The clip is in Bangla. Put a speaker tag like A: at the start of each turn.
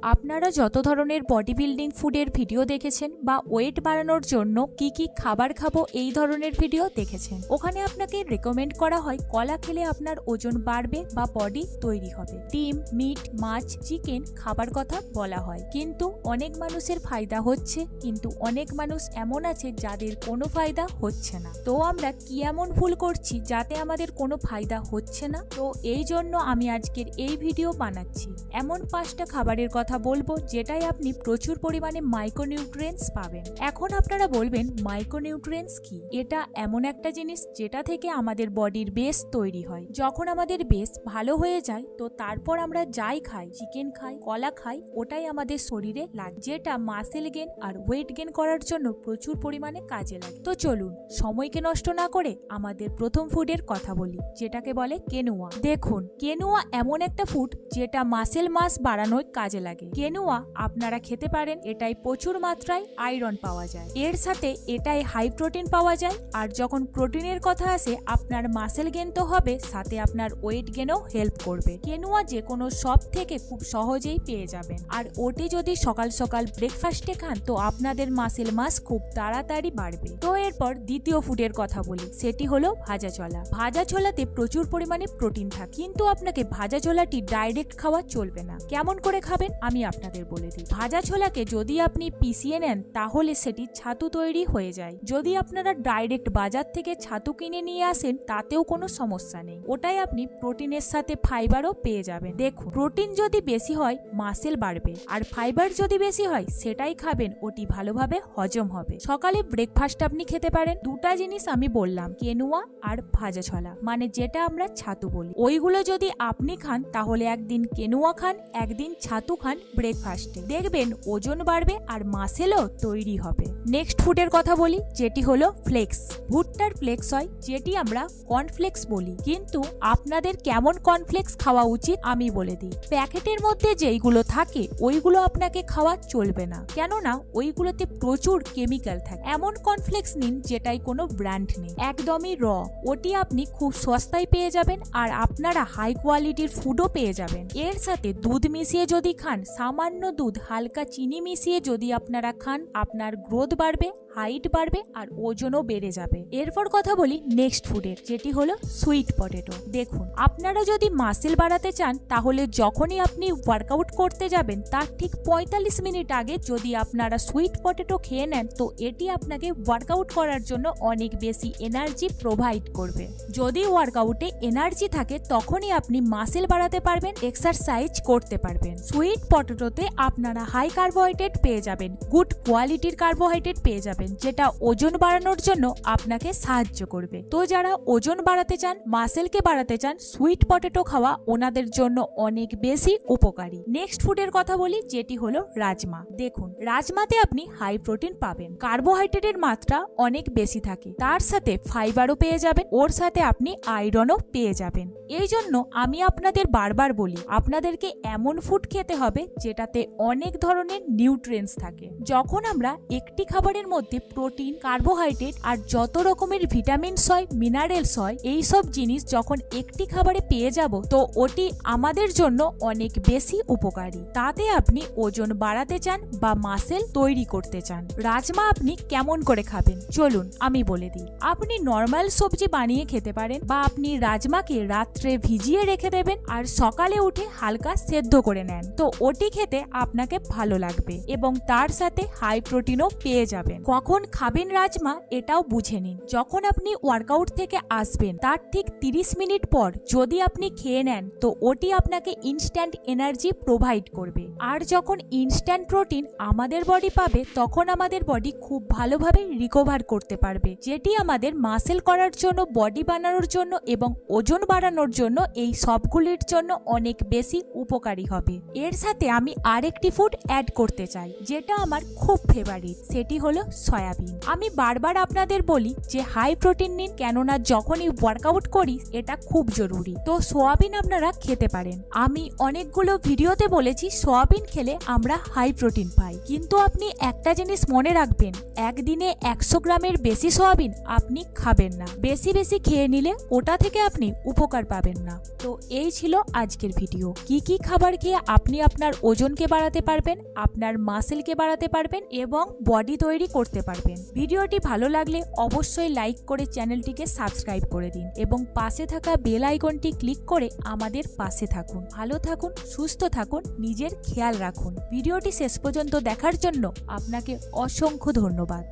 A: আপনারা যত ধরনের বডি বিল্ডিং ফুডের ভিডিও দেখেছেন বা ওয়েট বাড়ানোর জন্য কি কি খাবার খাবো এই ধরনের ভিডিও দেখেছেন, ওখানে আপনাকে রেকমেন্ড করা হয় কলা খেলে আপনার ওজন বাড়বে বা বডি তৈরি হবে। ডিম, মিট, মাছ, চিকেন খাবার কথা বলা হয়, কিন্তু অনেক মানুষের ফায়দা হচ্ছে, কিন্তু অনেক মানুষ এমন আছে যাদের কোনো ফায়দা হচ্ছে না। তো আমরা কি এমন ভুল করছি যাতে আমাদের কোনো ফায়দা হচ্ছে না? তো এই জন্য আমি আজকের এই ভিডিও বানাচ্ছি। এমন 5টা খাবারের কথা বলবো যেটাই আপনি প্রচুর পরিমাণে মাইক্রোনিউট্রিয়েন্টস পাবেন। এখন আপনারা বলবেন মাইক্রোনিউট্রিয়েন্টস কি? এটা এমন একটা জিনিস যেটা থেকে আমাদের বডির বেস তৈরি হয়। যখন আমাদের বেস ভালো হয়ে যায় তো তারপর আমরা যাই খাই, চিকেন খাই, কলা খাই, ওটাই আমাদের শরীরে লাগে, যেটা মাসেল গেন আর ওয়েট গেন করার জন্য প্রচুর পরিমাণে কাজে লাগে। তো চলুন সময়কে নষ্ট না করে আমাদের প্রথম ফুডের কথা বলি, যেটাকে বলে কেনুয়া। দেখুন, কেনুয়া এমন একটা ফুড যেটা মাসেল মাস বাড়ানোর কাজে লাগে। কেনুয়া আপনারা খেতে পারেন, এটাই প্রচুর মাত্রায় আয়রন পাওয়া যায়, এর সাথে এটাই হাই প্রোটিন পাওয়া যায়। আর যখন প্রোটিনের কথা আসে, আপনার মাসেল গেন তো হবে, সাথে আপনার ওয়েট গেনও হেল্প করবে। কেনুয়া যে কোনো শপ থেকে খুব সহজেই পেয়ে যাবেন, আর ওটি যদি সকাল সকাল ব্রেকফাস্টে খান তো আপনাদের মাসেল মাস খুব তাড়াতাড়ি বাড়বে। তো এরপর দ্বিতীয় ফুডের কথা বলি, সেটি হলো ভাজা ছোলা। ভাজা ছোলাতে প্রচুর পরিমাণে প্রোটিন থাকে, কিন্তু আপনাকে ভাজা ছোলাটি ডাইরেক্ট খাওয়া চলবে না। কেমন করে খাবেন আমি আপনাদের বলে দিই। ভাজা ছোলাকে যদি আপনি পিষিয়ে নেন তাহলে সেটি ছাতু তৈরি হয়ে যায়। যদি আপনারা ডাইরেক্ট বাজার থেকে ছাতু কিনে নিয়ে আসেন তাতেও কোনো সমস্যা নেই, ওটাই আপনি প্রোটিনের সাথে ফাইবারও পেয়ে যাবেন। দেখুন, প্রোটিন যদি বেশি হয় মাসেল বাড়বে, আর ফাইবার যদি বেশি হয় সেটাই খাবেন, ওটি ভালোভাবে হজম হবে। সকালে ব্রেকফাস্ট আপনি খেতে পারেন দুটা জিনিস আমি বললাম, কেনুয়া আর ভাজা ছোলা, মানে যেটা আমরা ছাতু বলি। ওইগুলো যদি আপনি খান তাহলে একদিন কেনুয়া খান, একদিন ছাতু খান ব্রেকফাস্টে, দেখবেন ওজন বাড়বে আর মাসেলও তৈরি হবে। নেক্সট ফুডের কথা বলি, যেটি হলো ফ্লেক্স। ভুট্টার ফ্লেক্স হয়, যেটি আমরা কর্নফ্লেক্স বলি, কিন্তু আপনাদের কেমন কর্নফ্লেক্স খাওয়া উচিত আমি বলে দিই। প্যাকেটের মধ্যে যেইগুলো থাকে ওইগুলো আপনাকে খাওয়া চলবে না, কেননা ওইগুলোতে প্রচুর কেমিক্যাল থাকে। এমন কর্নফ্লেক্স নিন যেটাই কোনো ব্র্যান্ড নেই, একদমই র, ওটি আপনি খুব সস্তায় পেয়ে যাবেন, আর আপনারা হাই কোয়ালিটির ফুডও পেয়ে যাবেন। এর সাথে দুধ মিশিয়ে যদি খান, সামান্য দুধ, হালকা চিনি মিশিয়ে যদি আপনারা খান, আপনার গ্রোথ বাড়বে, হাইট বাড়বে, আর ওজনও বেড়ে যাবে। এরপর কথা বলি নেক্সট ফুডের, যেটি হলো সুইট পটেটো। দেখুন, আপনারা যদি মাসেল বাড়াতে চান তাহলে যখনই আপনি ওয়ার্কআউট করতে যাবেন তার ঠিক 45 মিনিট আগে যদি আপনারা সুইট পটেটো খেয়ে নেন তো এটি আপনাকে ওয়ার্কআউট করার জন্য অনেক বেশি এনার্জি প্রোভাইড করবে। যদি ওয়ার্কআউটে এনার্জি থাকে তখনই আপনি মাসেল বাড়াতে পারবেন, এক্সারসাইজ করতে পারবেন। সুইট পটেটোতে আপনারা হাই কার্বোহাইড্রেট পেয়ে যাবেন, গুড কোয়ালিটির কার্বোহাইড্রেট পেয়ে যাবেন, যেটা ওজন বাড়ানোর জন্য আপনাকে সাহায্য করবে। তো যারা ওজন বাড়াতে চান, মাসেলকে বাড়াতে চান, সুইট পটেটো খাওয়া ওনাদের জন্য অনেক বেশি উপকারী। নেক্সট ফুডের কথা বলি, যেটি হলো রাজমা। দেখুন, রাজমাতে আপনি হাই প্রোটিন পাবেন, কার্বোহাইড্রেটের মাত্রা অনেক বেশি থাকে, তার সাথে ফাইবারও পেয়ে যাবেন, ওর সাথে আপনি আয়রনও পেয়ে যাবেন। এই জন্য আমি আপনাদের বারবার বলি, আপনাদেরকে এমন ফুড খেতে হবে যেটাতে অনেক ধরনের নিউট্রিয়েন্টস থাকে। যখন আমরা একটি খাবারের মধ্যে প্রোটিন, কার্বোহাইড্রেট আর যত রকমের ভিটামিনস হয়, মিনারেলস হয়, এই সব জিনিস যখন একটি খাবারে পেয়ে যাব তো ওটি আমাদের জন্য অনেক বেশি উপকারী। তাতে আপনি ওজন বাড়াতে চান বা মাসেল তৈরি করতে চান। রাজমা আপনি কেমন করে খাবেন চলুন আমি বলে দিই। আপনি নর্মাল সবজি বানিয়ে খেতে পারেন, বা আপনি রাজমাকে রাত্রে ভিজিয়ে রেখে দেবেন আর সকালে উঠে হালকা সেদ্ধ করে নেন, তো ওটি খেতে আপনাকে ভালো লাগবে এবং তার সাথে হাই প্রোটিনও পেয়ে যাবেন। কখন খাবেন রাজমা এটাও বুঝে নিন। যখন আপনি ওয়ার্কআউট থেকে আসবেন তার ঠিক 30 মিনিট পর যদি আপনি খেয়ে নেন তো ওটি আপনাকে ইনস্ট্যান্ট এনার্জি প্রোভাইড করবে। আর যখন ইনস্ট্যান্ট প্রোটিন আমাদের বডি পাবে তখন আমাদের বডি খুব ভালোভাবে রিকভার করতে পারবে, যেটি আমাদের মাসেল করার জন্য, বডি বানানোর জন্য এবং ওজন বাড়ানোর জন্য এই সবগুলির জন্য অনেক বেশি উপকারী হবে। এর সাথে আমি আরেকটি ফুড অ্যাড করতে চাই যেটা আমার খুব ফেভারিট, সেটি হলো সয়াবিন। আমি বারবার আপনাদের বলি যে হাই প্রোটিন নিন, কেননা যখনই ওয়ার্কআউট করি এটা খুব জরুরি। তো সোয়াবিন আপনারা খেতে পারেন। আমি অনেকগুলো ভিডিওতে বলেছি সোয়াবিন খেলে আমরা হাই প্রোটিন পাই, কিন্তু আপনি একটা জিনিস মনে রাখবেন, একদিনে 100 গ্রামের বেশি সোয়াবিন আপনি খাবেন না। বেশি বেশি খেয়ে নিলে ওটা থেকে আপনি উপকার পাবেন না। তো এই ছিল আজকের ভিডিও। কি কি খাবার খেয়ে আপনি আপনার ওজনকে বাড়াতে পারবেন, আপনার মাসেলকে বাড়াতে পারবেন এবং বডি তৈরি করতে পারবেন। ভিডিওটি ভালো লাগলে অবশ্যই লাইক করে চ্যানেলটিকে সাবস্ক্রাইব করে দিন এবং পাশে থাকা বেল আইকনটি ক্লিক করে আমাদের পাশে থাকুন। ভালো থাকুন, সুস্থ থাকুন, নিজের খেয়াল রাখুন। ভিডিওটি শেষ পর্যন্ত দেখার জন্য আপনাকে অসংখ্য ধন্যবাদ।